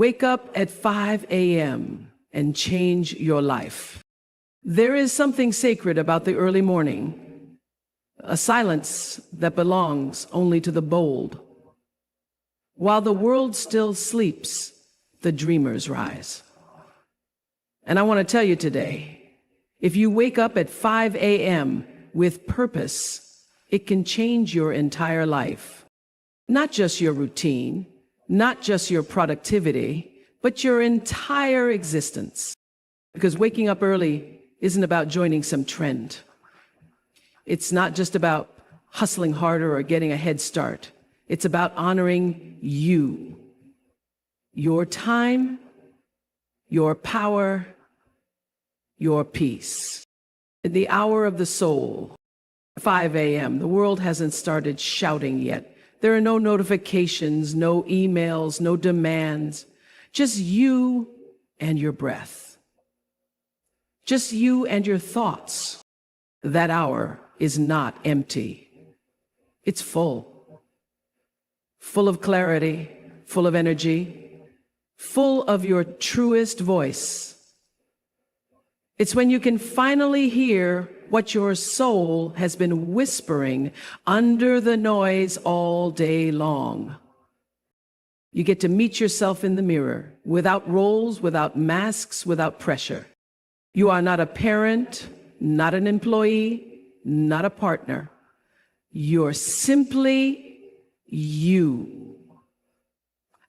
Wake up at 5 a.m. and change your life. There is something sacred about the early morning, a silence that belongs only to the bold. While the world still sleeps, the dreamers rise. And I want to tell you today, if you wake up at 5 a.m. with purpose, it can change your entire life. Not just your routine, not just your productivity, but your entire existence. Because waking up early isn't about joining some trend. It's not just about hustling harder or getting a head start. It's about honoring you, your time, your power, your peace. In the hour of the soul, 5 a.m., the world hasn't started shouting yet. There are no notifications, no emails, no demands, just you and your breath. Just you and your thoughts. That hour is not empty. It's full. Full of clarity, full of energy, full of your truest voice. It's when you can finally hear what your soul has been whispering under the noise all day long. You get to meet yourself in the mirror, without roles, without masks, without pressure. You are not a parent, not an employee, not a partner. You're simply you.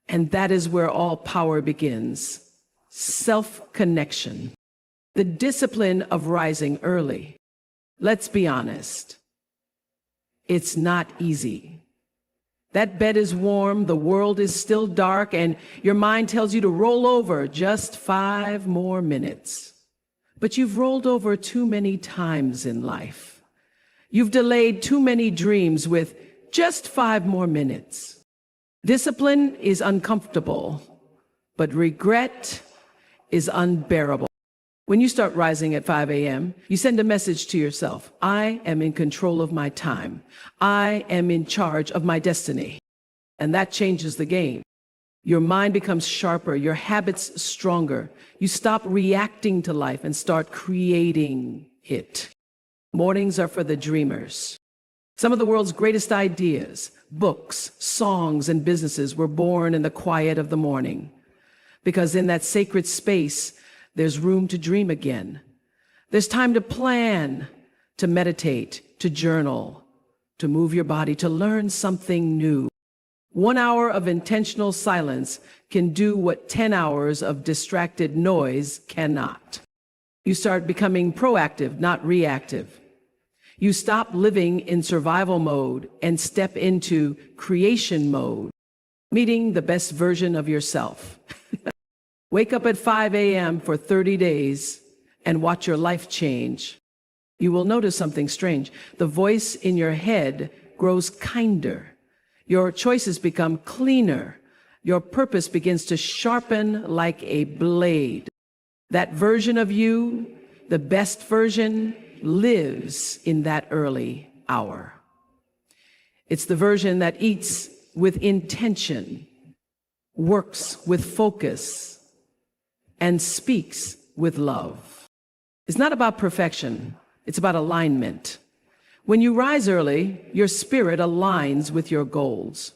And that is where all power begins. Self-connection. The discipline of rising early. Let's be honest. It's not easy. That bed is warm, the world is still dark, and your mind tells you to roll over just 5 more minutes. But you've rolled over too many times in life. You've delayed too many dreams with just 5 more minutes. Discipline is uncomfortable, but regret is unbearable. When you start rising at 5 a.m., you send a message to yourself. I am in control of my time. I am in charge of my destiny. And that changes the game. Your mind becomes sharper, your habits stronger. You stop reacting to life and start creating it. Mornings are for the dreamers. Some of the world's greatest ideas, books, songs, and businesses were born in the quiet of the morning. Because in that sacred space, there's room to dream again. There's time to plan, to meditate, to journal, to move your body, to learn something new. 1 hour of intentional silence can do what 10 hours of distracted noise cannot. You start becoming proactive, not reactive. You stop living in survival mode and step into creation mode, meeting the best version of yourself. Wake up at 5 a.m. for 30 days and watch your life change. You will notice something strange. The voice in your head grows kinder. Your choices become cleaner. Your purpose begins to sharpen like a blade. That version of you, the best version, lives in that early hour. It's the version that eats with intention, works with focus, and speaks with love. It's not about perfection. It's about alignment. When you rise early, your spirit aligns with your goals.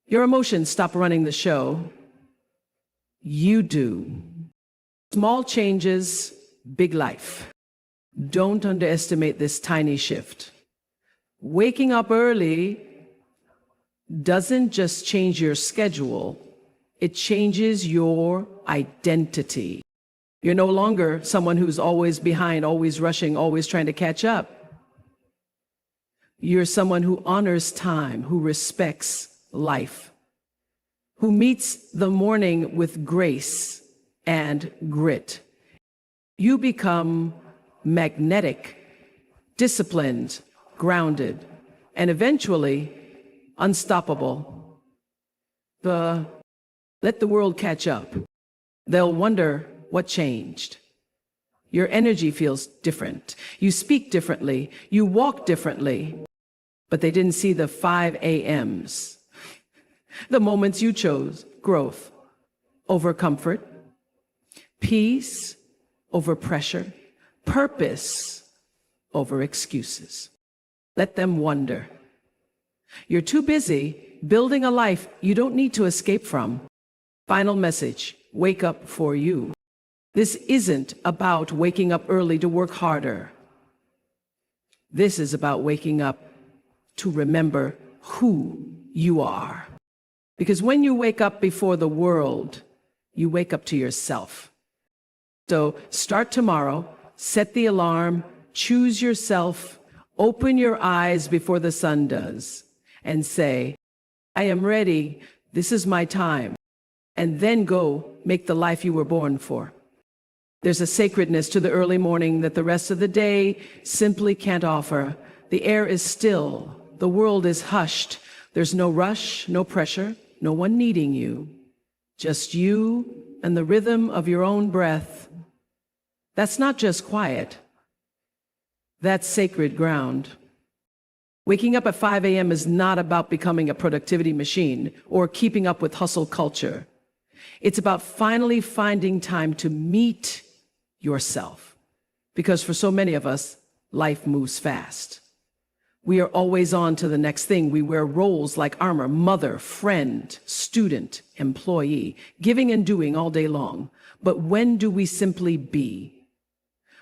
Your emotions stop running the show. You do. Small changes, big life. Don't underestimate this tiny shift. Waking up early doesn't just change your schedule. It changes your identity. You're no longer someone who's always behind, always rushing, always trying to catch up. You're someone who honors time, who respects life, who meets the morning with grace and grit. You become magnetic, disciplined, grounded, and eventually unstoppable. Let the world catch up. They'll wonder what changed. Your energy feels different. You speak differently. You walk differently. But they didn't see the 5 a.m.s, the moments you chose: growth, over comfort, peace over pressure, purpose over excuses. Let them wonder. You're too busy building a life you don't need to escape from. Final message, wake up for you. This isn't about waking up early to work harder. This is about waking up to remember who you are. Because when you wake up before the world, you wake up to yourself. So start tomorrow, set the alarm, choose yourself, open your eyes before the sun does, and say, I am ready, this is my time. And then go make the life you were born for. There's a sacredness to the early morning that the rest of the day simply can't offer. The air is still, the world is hushed. There's no rush, no pressure, no one needing you. Just you and the rhythm of your own breath. That's not just quiet. That's sacred ground. Waking up at 5 a.m. is not about becoming a productivity machine or keeping up with hustle culture. It's about finally finding time to meet yourself. Because for so many of us, life moves fast. We are always on to the next thing. We wear roles like armor, mother, friend, student, employee, giving and doing all day long. But when do we simply be?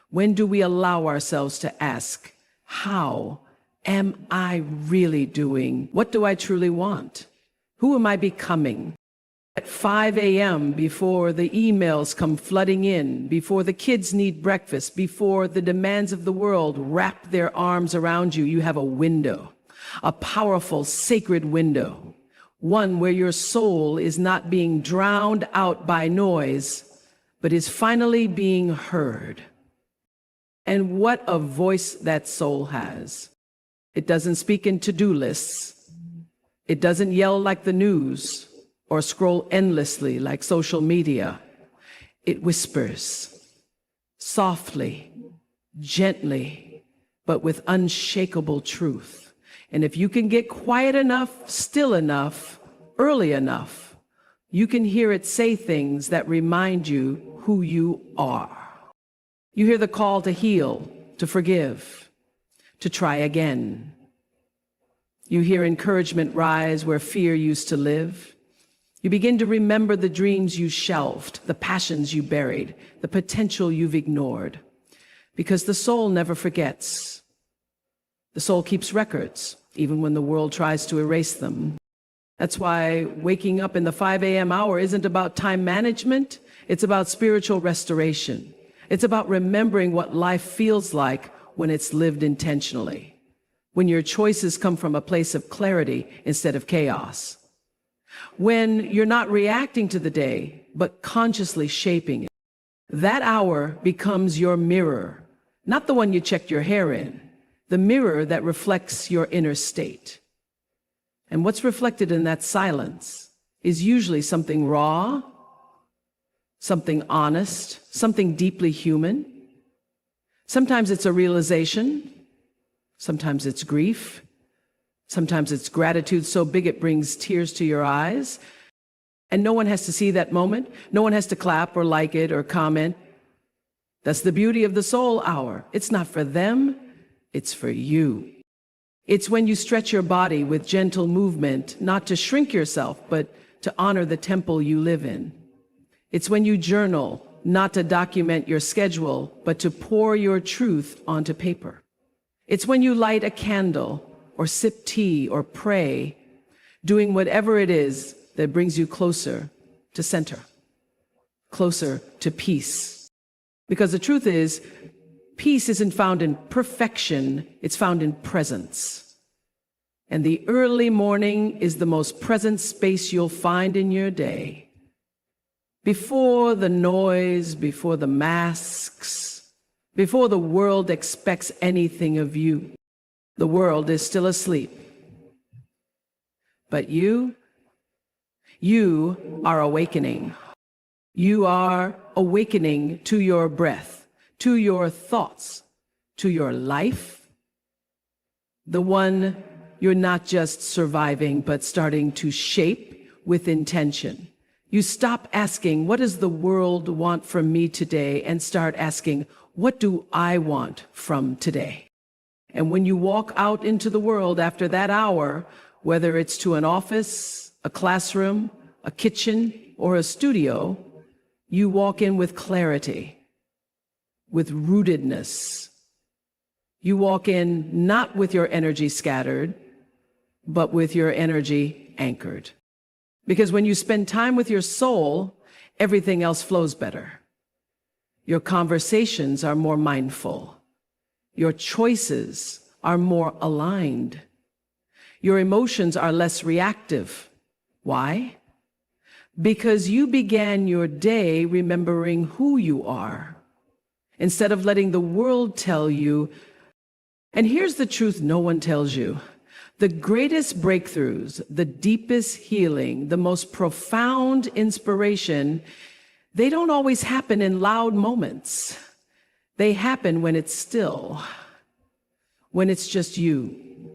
When do we allow ourselves to ask, how am I really doing? What do I truly want? Who am I becoming? At 5 a.m., before the emails come flooding in, before the kids need breakfast, before the demands of the world wrap their arms around you, you have a window, a powerful, sacred window, one where your soul is not being drowned out by noise, but is finally being heard. And what a voice that soul has. It doesn't speak in to-do lists. It doesn't yell like the news or scroll endlessly like social media. It whispers, softly, gently, but with unshakable truth. And if you can get quiet enough, still enough, early enough, you can hear it say things that remind you who you are. You hear the call to heal, to forgive, to try again. You hear encouragement rise where fear used to live. You begin to remember the dreams you shelved, the passions you buried, the potential you've ignored. Because the soul never forgets. The soul keeps records, even when the world tries to erase them. That's why waking up in the 5 a.m. hour isn't about time management. It's about spiritual restoration. It's about remembering what life feels like when it's lived intentionally, when your choices come from a place of clarity instead of chaos, when you're not reacting to the day, but consciously shaping it. That hour becomes your mirror, not the one you checked your hair in, the mirror that reflects your inner state. And what's reflected in that silence is usually something raw, something honest, something deeply human. Sometimes it's a realization. Sometimes it's grief. Sometimes it's gratitude so big it brings tears to your eyes. And no one has to see that moment. No one has to clap or like it or comment. That's the beauty of the soul hour. It's not for them. It's for you. It's when you stretch your body with gentle movement, not to shrink yourself, but to honor the temple you live in. It's when you journal, not to document your schedule, but to pour your truth onto paper. It's when you light a candle or sip tea or pray, doing whatever it is that brings you closer to center, closer to peace. Because the truth is, peace isn't found in perfection, it's found in presence. And the early morning is the most present space you'll find in your day. Before the noise, before the masks, before the world expects anything of you. The world is still asleep. But you are awakening. You are awakening to your breath, to your thoughts, to your life. The one you're not just surviving, but starting to shape with intention. You stop asking, what does the world want from me today? And start asking, what do I want from today? And when you walk out into the world after that hour, whether it's to an office, a classroom, a kitchen, or a studio, you walk in with clarity, with rootedness. You walk in not with your energy scattered, but with your energy anchored. Because when you spend time with your soul, everything else flows better. Your conversations are more mindful. Your choices are more aligned. Your emotions are less reactive. Why? Because you began your day remembering who you are, instead of letting the world tell you. And here's the truth no one tells you. The greatest breakthroughs, the deepest healing, the most profound inspiration, they don't always happen in loud moments. They happen when it's still, when it's just you,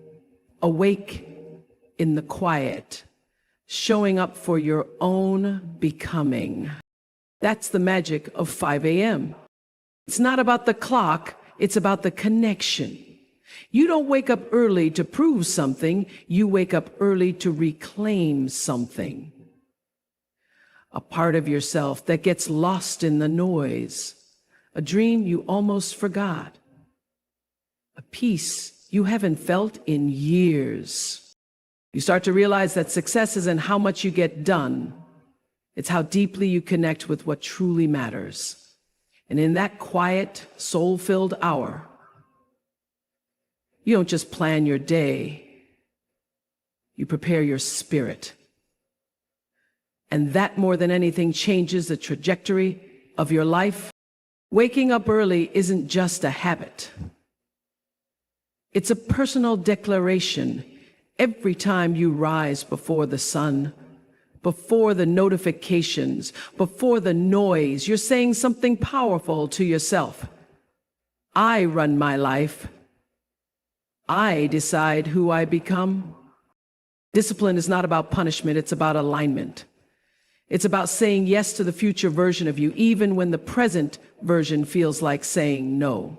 awake in the quiet, showing up for your own becoming. That's the magic of 5 a.m. It's not about the clock, it's about the connection. You don't wake up early to prove something, you wake up early to reclaim something. A part of yourself that gets lost in the noise, a dream you almost forgot, a peace you haven't felt in years. You start to realize that success isn't how much you get done, it's how deeply you connect with what truly matters. And in that quiet, soul-filled hour, you don't just plan your day, you prepare your spirit. And that more than anything changes the trajectory of your life. Waking up early isn't just a habit. It's a personal declaration. Every time you rise before the sun, before the notifications, before the noise, you're saying something powerful to yourself. I run my life. I decide who I become. Discipline is not about punishment, it's about alignment. It's about saying yes to the future version of you, even when the present version feels like saying no.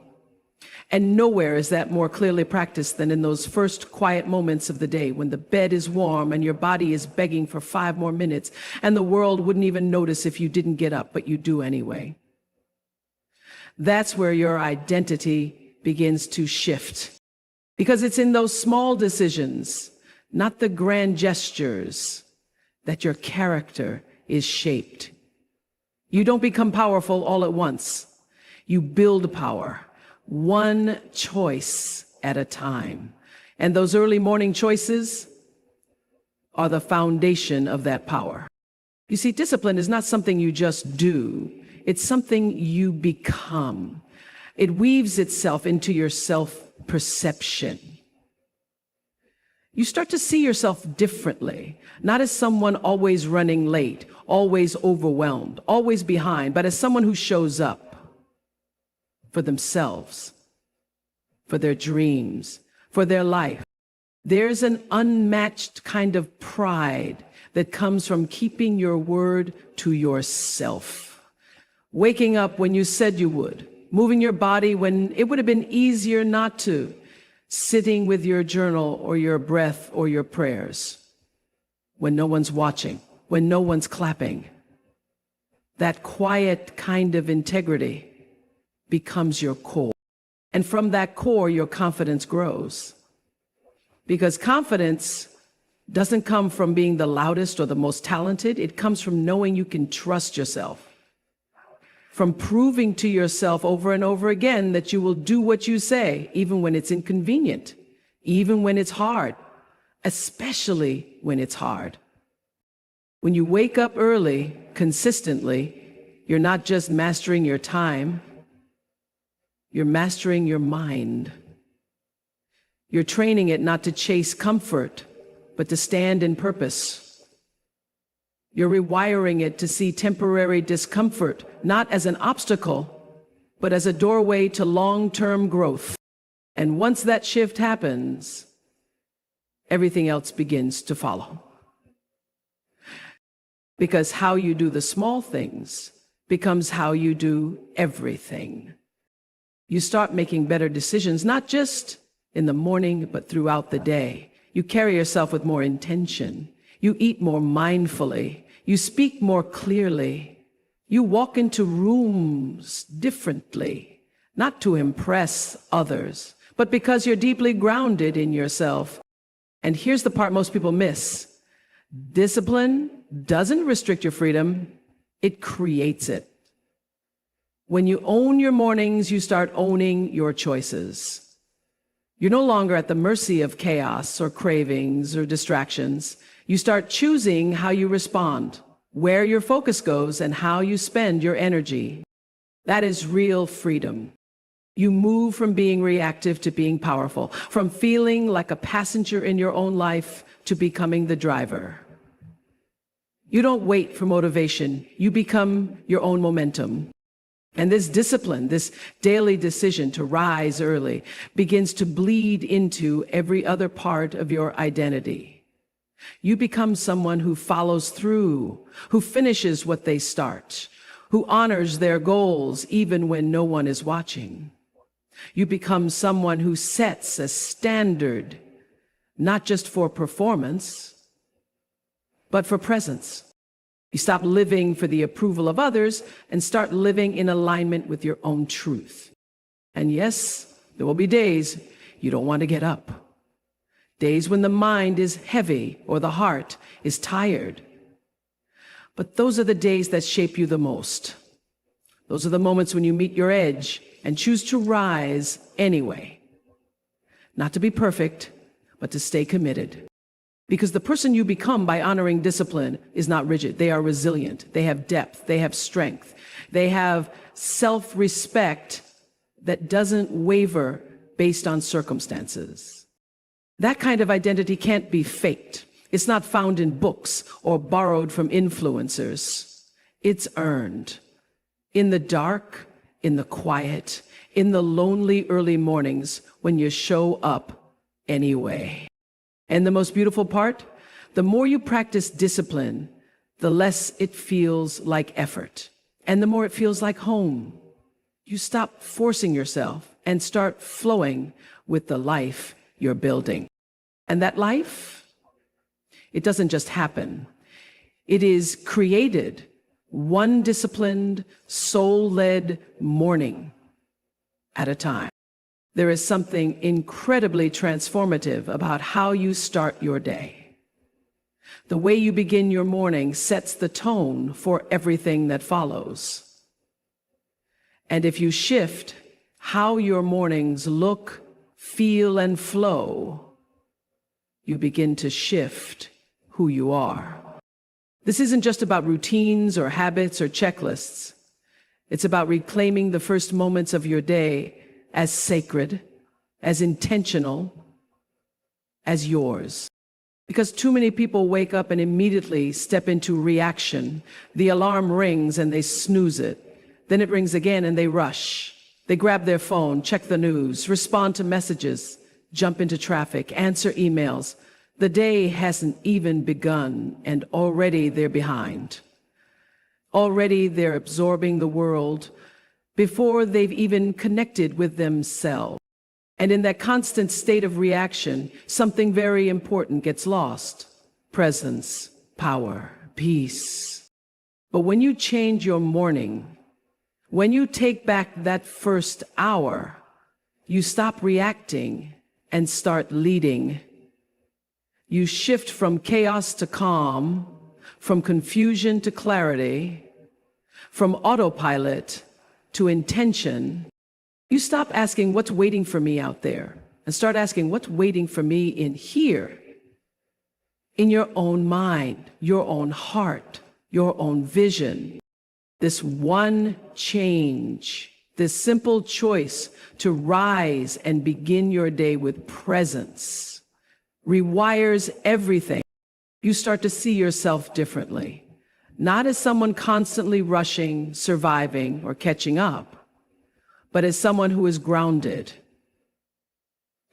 And nowhere is that more clearly practiced than in those first quiet moments of the day when the bed is warm and your body is begging for 5 more minutes and the world wouldn't even notice if you didn't get up, but you do anyway. That's where your identity begins to shift. Because it's in those small decisions, not the grand gestures, that your character is shaped. You don't become powerful all at once. You build power, one choice at a time. And those early morning choices are the foundation of that power. You see, discipline is not something you just do. It's something you become. It weaves itself into your self-perception. You start to see yourself differently, not as someone always running late, always overwhelmed, always behind, but as someone who shows up for themselves, for their dreams, for their life. There's an unmatched kind of pride that comes from keeping your word to yourself. Waking up when you said you would, moving your body when it would have been easier not to, sitting with your journal or your breath or your prayers when no one's watching, when no one's clapping. That quiet kind of integrity becomes your core. And from that core, your confidence grows. Because confidence doesn't come from being the loudest or the most talented. It comes from knowing you can trust yourself. From proving to yourself over and over again that you will do what you say, even when it's inconvenient, even when it's hard, especially when it's hard. When you wake up early, consistently, you're not just mastering your time, you're mastering your mind. You're training it not to chase comfort, but to stand in purpose. You're rewiring it to see temporary discomfort, not as an obstacle, but as a doorway to long-term growth. And once that shift happens, everything else begins to follow. Because how you do the small things becomes how you do everything. You start making better decisions, not just in the morning, but throughout the day. You carry yourself with more intention. You eat more mindfully. You speak more clearly. You walk into rooms differently, not to impress others, but because you're deeply grounded in yourself. And here's the part most people miss. Discipline doesn't restrict your freedom, it creates it. When you own your mornings, you start owning your choices. You're no longer at the mercy of chaos or cravings or distractions. You start choosing how you respond, where your focus goes, and how you spend your energy. That is real freedom. You move from being reactive to being powerful, from feeling like a passenger in your own life to becoming the driver. You don't wait for motivation. You become your own momentum. And this discipline, this daily decision to rise early, begins to bleed into every other part of your identity. You become someone who follows through, who finishes what they start, who honors their goals even when no one is watching. You become someone who sets a standard, not just for performance, but for presence. You stop living for the approval of others and start living in alignment with your own truth. And yes, there will be days you don't want to get up. Days when the mind is heavy or the heart is tired. But those are the days that shape you the most. Those are the moments when you meet your edge and choose to rise anyway. Not to be perfect, but to stay committed. Because the person you become by honoring discipline is not rigid. They are resilient. They have depth. They have strength. They have self-respect that doesn't waver based on circumstances. That kind of identity can't be faked. It's not found in books or borrowed from influencers. It's earned. In the dark, in the quiet, in the lonely early mornings when you show up anyway. And the most beautiful part, the more you practice discipline, the less it feels like effort, and the more it feels like home. You stop forcing yourself and start flowing with the life you're building. And that life, it doesn't just happen. It is created one disciplined, soul-led morning at a time. There is something incredibly transformative about how you start your day. The way you begin your morning sets the tone for everything that follows. And if you shift how your mornings look, feel, and flow, you begin to shift who you are. This isn't just about routines or habits or checklists. It's about reclaiming the first moments of your day as sacred, as intentional, as yours. Because too many people wake up and immediately step into reaction. The alarm rings and they snooze it. Then it rings again and they rush. They grab their phone, check the news, respond to messages, jump into traffic, answer emails. The day hasn't even begun and already they're behind. Already they're absorbing the world before they've even connected with themselves. And in that constant state of reaction, something very important gets lost. Presence, power, peace. But when you change your morning, when you take back that first hour, you stop reacting and start leading. You shift from chaos to calm, from confusion to clarity, from autopilot to intention. You stop asking what's waiting for me out there and start asking what's waiting for me in here, in your own mind, your own heart, your own vision. This one change, this simple choice to rise and begin your day with presence rewires everything. You start to see yourself differently. Not as someone constantly rushing, surviving, or catching up, but as someone who is grounded,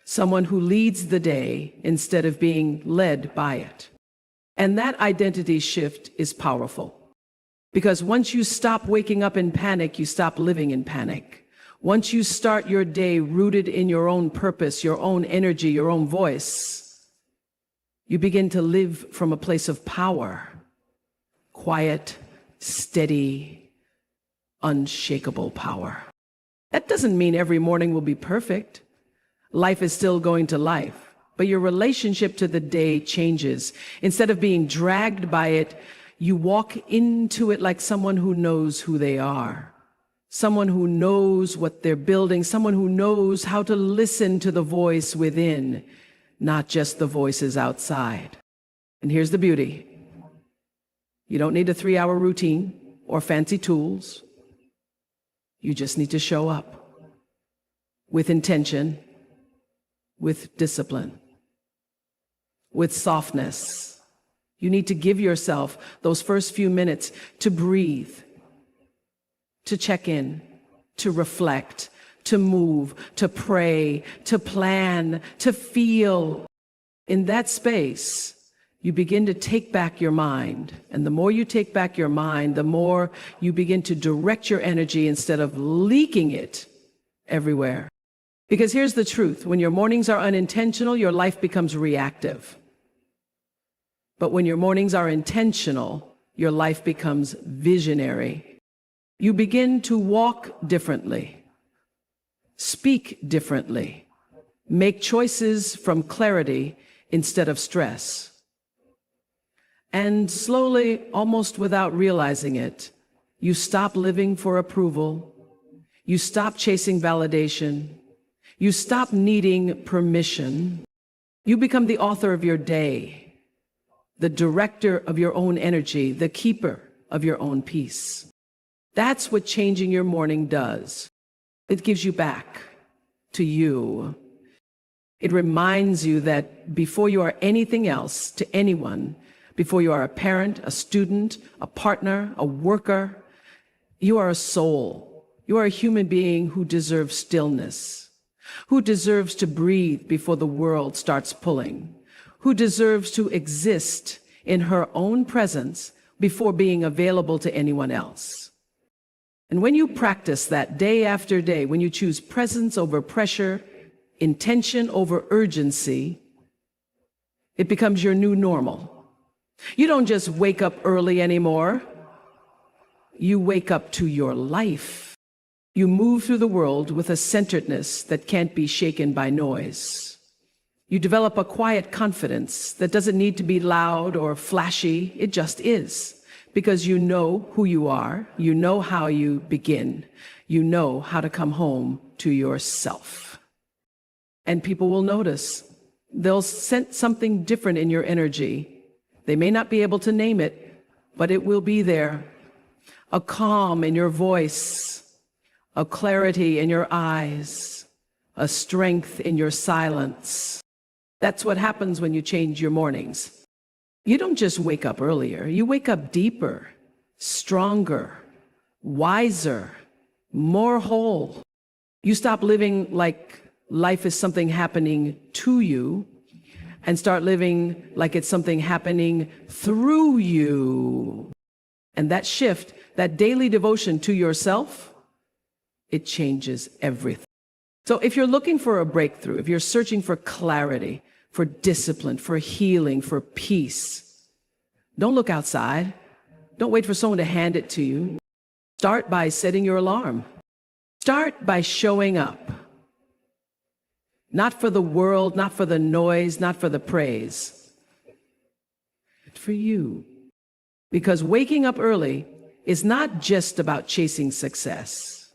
someone who leads the day instead of being led by it. And that identity shift is powerful. Because once you stop waking up in panic, you stop living in panic. Once you start your day rooted in your own purpose, your own energy, your own voice, you begin to live from a place of power. Quiet, steady, unshakable power. That doesn't mean every morning will be perfect. Life is still going to life, but your relationship to the day changes. Instead of being dragged by it, you walk into it like someone who knows who they are, someone who knows what they're building, someone who knows how to listen to the voice within, not just the voices outside. And here's the beauty. You don't need a 3-hour routine or fancy tools. You just need to show up with intention, with discipline, with softness. You need to give yourself those first few minutes to breathe, to check in, to reflect, to move, to pray, to plan, to feel. In that space, you begin to take back your mind. And the more you take back your mind, the more you begin to direct your energy instead of leaking it everywhere. Because here's the truth. When your mornings are unintentional, your life becomes reactive. But when your mornings are intentional, your life becomes visionary. You begin to walk differently, speak differently, make choices from clarity instead of stress. And slowly, almost without realizing it, you stop living for approval. You stop chasing validation. You stop needing permission. You become the author of your day, the director of your own energy, the keeper of your own peace. That's what changing your morning does. It gives you back to you. It reminds you that before you are anything else to anyone, before you are a parent, a student, a partner, a worker, you are a soul. You are a human being who deserves stillness, who deserves to breathe before the world starts pulling, who deserves to exist in her own presence before being available to anyone else. And when you practice that day after day, when you choose presence over pressure, intention over urgency, it becomes your new normal. You don't just wake up early anymore. You wake up to your life. You move through the world with a centeredness that can't be shaken by noise. You develop a quiet confidence that doesn't need to be loud or flashy. It just is. Because you know who you are. You know how you begin. You know how to come home to yourself. And people will notice. They'll sense something different in your energy. They may not be able to name it, but it will be there. A calm in your voice, a clarity in your eyes, a strength in your silence. That's what happens when you change your mornings. You don't just wake up earlier, you wake up deeper, stronger, wiser, more whole. You stop living like life is something happening to you and start living like it's something happening through you. And that shift, that daily devotion to yourself, it changes everything. So if you're looking for a breakthrough, if you're searching for clarity, for discipline, for healing, for peace, don't look outside. Don't wait for someone to hand it to you. Start by setting your alarm. Start by showing up. Not for the world, not for the noise, not for the praise, but for you. Because waking up early is not just about chasing success.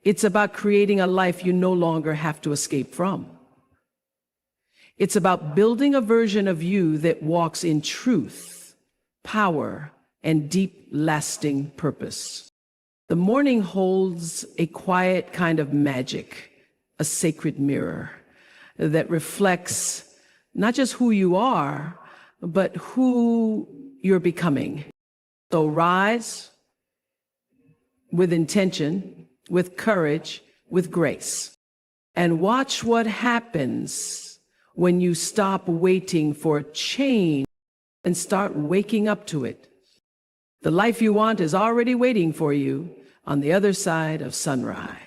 It's about creating a life you no longer have to escape from. It's about building a version of you that walks in truth, power, and deep, lasting purpose. The morning holds a quiet kind of magic, a sacred mirror that reflects not just who you are, but who you're becoming. So rise with intention, with courage, with grace, and watch what happens when you stop waiting for change and start waking up to it. The life you want is already waiting for you on the other side of sunrise.